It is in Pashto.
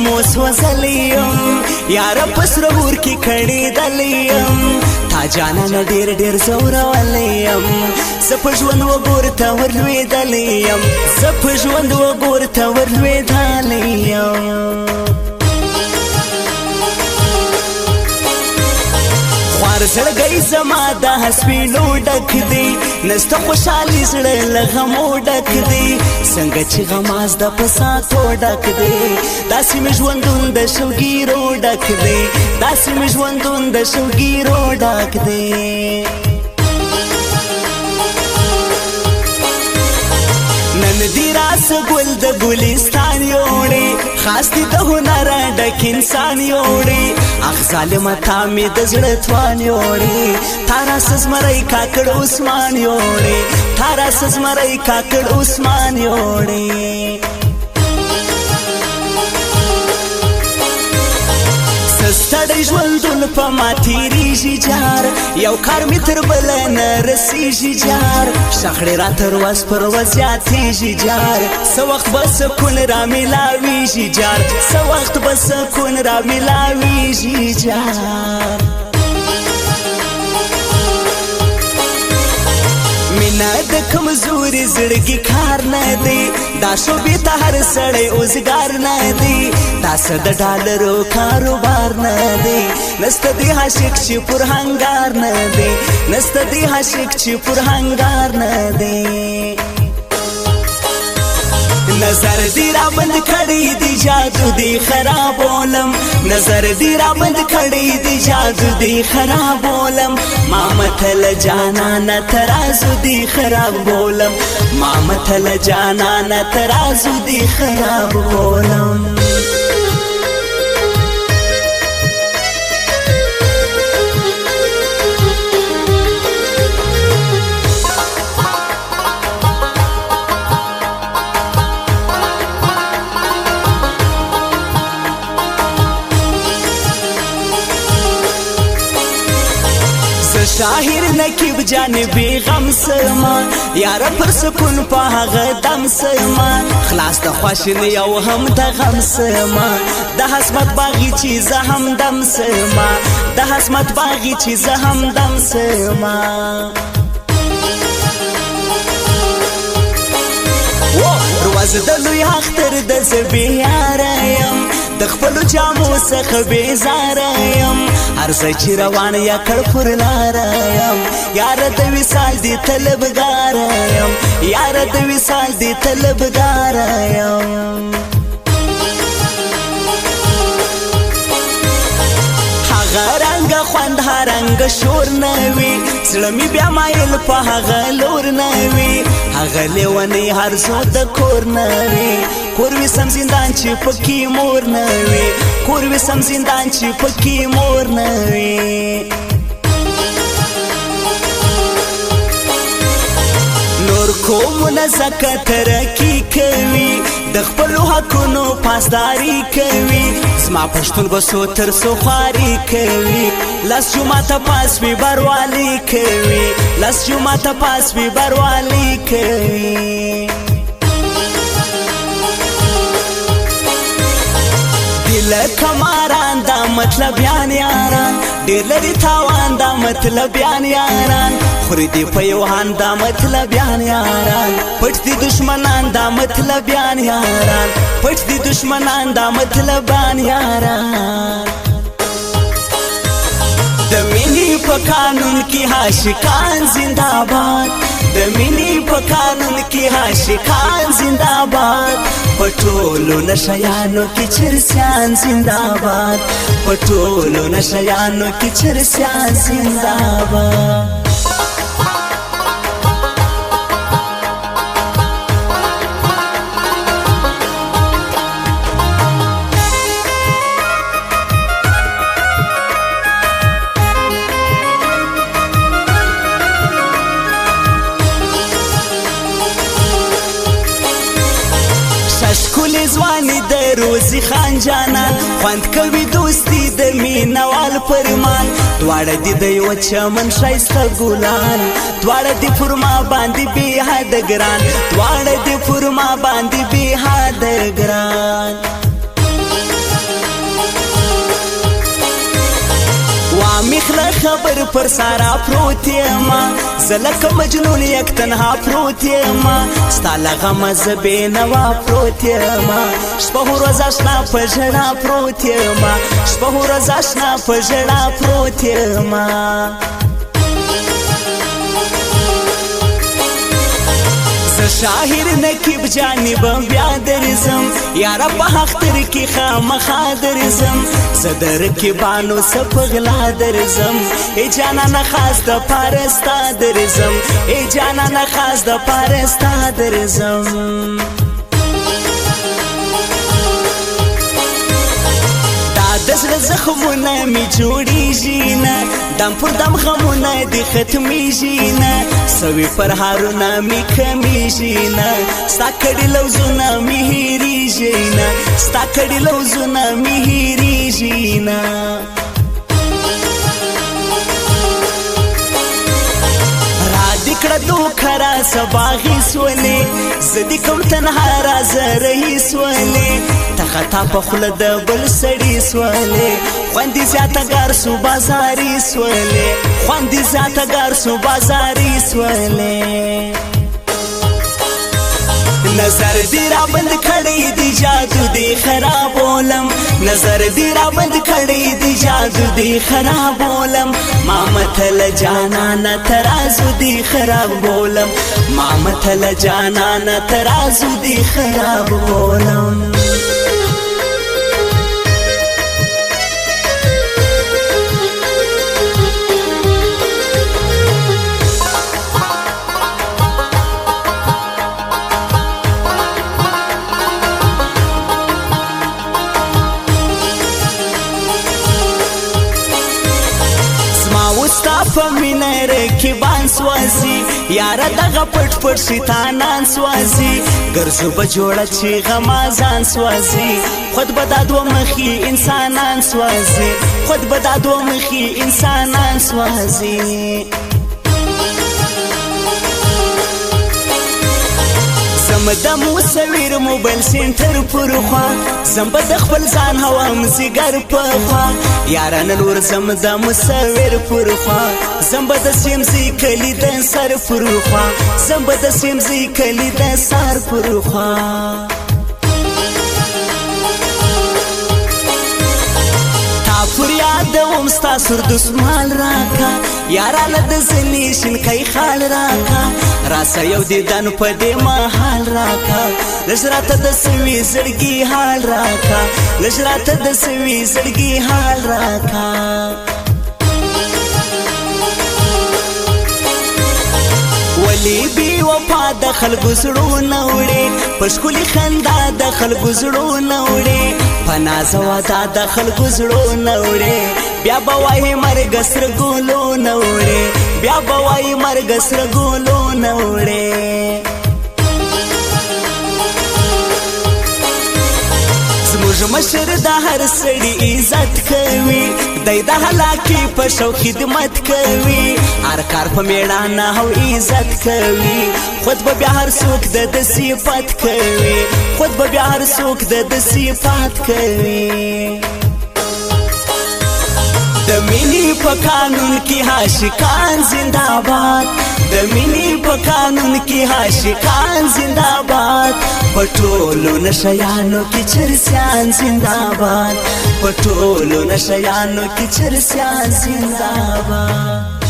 موس وزلیم یار پسر ور کی کړي دلیم تا جانا نه ډیر زور ولیم سپژوند وګور ته ورلوي دلیم سپژوند وګور ته ورلوي دلیم خوار زړګی زما د حسبینو ډک دی نسته خوشحالي زړه له غمو ډک دی څنګه چې غماز د پساتو ډک دی داسې مې ژوندون د شوګیرو ډک دی داسې مې ژوندون د شوګیرو ډک دی نن دی راس ګل د ګلستان یوړې خاص دي د هنر ډک انسان یوړې اخ ظالمه تا مې د زړه توان یوړې تارا سزمرۍ کاکړ عثمان یوړې تارا سزمرۍ کاکړ عثمان یوړې ستړی ژوندون په ما تېرېږي جار یو کار مې تر بله نه رسېږي جار شخړې را تر ورځ پر ورځ زیاتېږي جار څه وخت به سکون را میلاویږي جار څه وخت به سکون را میلاویږي جار مینا د کمزوري زړګي کار نه دی دا شوبې ته هر سړی اوزګار نه دی دا څه د ډالرو کاروبار نه دی نسته دی عاشق چې پر هنګار نه دی نسته دی عاشق چې پر هنګار نه دی نظر دی را بند کړی دی جادو دی خرابولم نظر دی را بند کړی دی جادو دی خرابولم ما متل جانا نه ترازو دی خرابولم ما متل جانا نه ترازو دی خرابولم شاهر نکیب جانبی غم سما یار پر سکون په هغه دم سما خلاص د خواشنی او هم د غم سما د حسمت باغی چې زه هم دم سما د حسمت باغی چې زه هم دم سما روز د لوی اختر د زبی یارم د خپل جامو څخه بیزاره یم هر ځای چې روان یا کړ پر لاره یم یار د وصال دی طلبګاره یم یار د وصال دی طلبګاره یم هغه رنګ خوند رنګ شور نه وي زړه مې بیا مایل په هغه لور نه وي هغه لیونی هر څو د کور نه وي کور وي سم زندان چې پکې مور نه وي کور وي سم زندان چې پکې مور نه وي نور کومونه زکه ترقي کوي د خپلو حقونو پاسداري کوي زما پښتون به څو تر څو خواري کوي لاس جوماته پاس وي بروالي کوي لاس جوماته پاس وي بروالي کوي دل کماران دا مطلب یاران ډېر لري تاوان دا مطلب یاران خوري دی په یو هان دا مطلب یاران پټ دي دشمنان دا مطلب یاران پټ دي دشمنان دا مطلب یاران د مینې په قانون کې عاشقان زنده‌باد د مینې په قانون کې عاشقان زنده‌باد پټولو نشیانو کې چرسیان زنده‌باد پټولو نشیانو کې چرسیان زنده‌باد ځواني د روزي خان جانان خوند کوي دوستي د مینوال فرمان دواړه دي د یو چمن ښایسته ګلان دواړه دي پر ما باندې بې حده ګران دواړه دي پر ما باندې بې حده ګران نخلا خبر پر سارا پروت یما زلک مجنون یک تنها پروت یما ستا لغم ز بې نوا پروت یما شپه ورځ اشنا په ژړا پروت یما شپه ورځ اشنا په ژړا پروت یما شاهر نکیب جانبم بیا درزم یارا په حق تر کې خامخا درزم زه د رقیبانو څه په غلا درزم ای جانانه خاص د پاره ستا درزم ای جانانه خاص د پاره ستا درزم د زړه زخمونه مې جوړېږي نه دم پر دم غمونه دې ختمېږي نه سوي پر هارونه مې کمیږي نه ستا کړي لوظونه مې هېرېږي نه ستا کړي لوظونه مې هېرېږي نه کړه دوکه را سباغي سولې زه دې کوم تنها رازه رهي سولې ته خطا په خوله د بل سړي سولې خوندې زیاته ګار سو بازاري سولې خوندې زیاته ګار سو بازاري سولې نظر دی را بند کړی دی جادو دی خرابولم نظر دی را بند کړی دی جادو دی خرابولم ما متل جانانا ترازو دی خرابولم ما متل جانانا ترازو دی خرابولم په مینه رقیبان سوازي یاره دغه پټ پټ شیطانان سوازي ګرځو به جوړه چې غمازان سوازي خود به دا دوه مخي انسانان سوازي خود به دا دوه مخي انسانان سوازي زم د مصور موبایل سنټر پر خوا زم به د خپل ځان هوام زیګر په خوا یاران نور زم د مصور پر خوا زم به د سیمزي کلی د سر پر خوا زم به د سیمزي کلی د سر پر خوا فریاد وم ستا سر دسمال راکا یارانه د زنی شنکای خال راکا راسه یو دیدن په دې محال راکا لږ راته د سوي زړګي حال راکا لږ راته د سوي زړګي حال راکا ولی بی وفا د خلکو زړونه وړي په ښکلي خندا د خلکو زړونه وړي په ناز واده د خلکو زړونه وړي بیا به وایي مرګ سترګلونه وړي بیا به وایي مرګ سترګلونه وړي زموږ مشر د هر سړي عزت کوي دی د هلاکي په شوق خدمت کوي هر کار په میړانه او عزت کوي خود به بیا هر څوک د صفت کوي خود به بیا هر څوک د صفت کوي د مینې په قانون کې عاشقان زنده‌باد د مینې په قانون کې عاشقان زنده‌باد په ټولو نشیانو کې چرسیان زنده‌باد په ټولو نشیانو کې چرسیان زنده‌باد